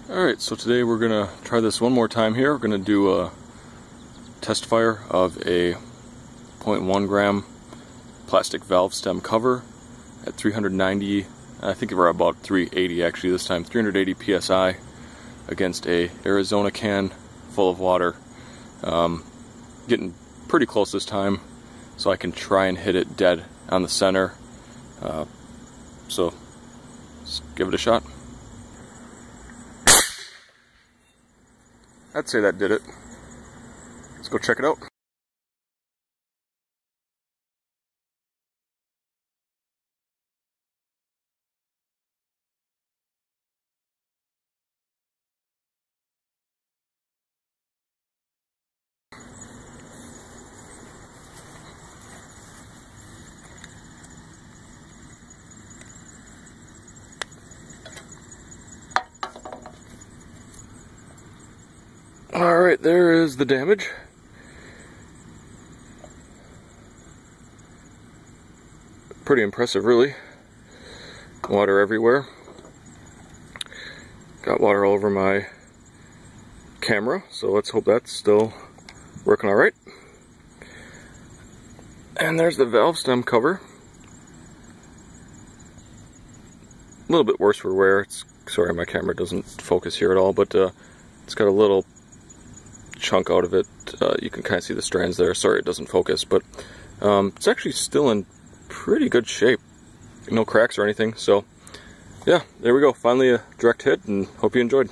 Alright, so today we're going to try this one more time here. We're going to do a test fire of a 0.1 gram plastic valve stem cover at 390, I think we're about 380 actually this time, 380 psi against a Arizona can full of water. Getting pretty close this time, so I can try and hit it dead on the center. So let's give it a shot. I'd say that did it. Let's go check it out. Alright, there is the damage. Pretty impressive, really. Water everywhere. Got water all over my camera, so let's hope that's still working alright. And there's the valve stem cover. A little bit worse for wear. Sorry, my camera doesn't focus here at all, but it's got a little chunk out of it. You can kind of see the strands there. Sorry it doesn't focus, but it's actually still in pretty good shape. No cracks or anything, so yeah, there we go. Finally a direct hit, and hope you enjoyed.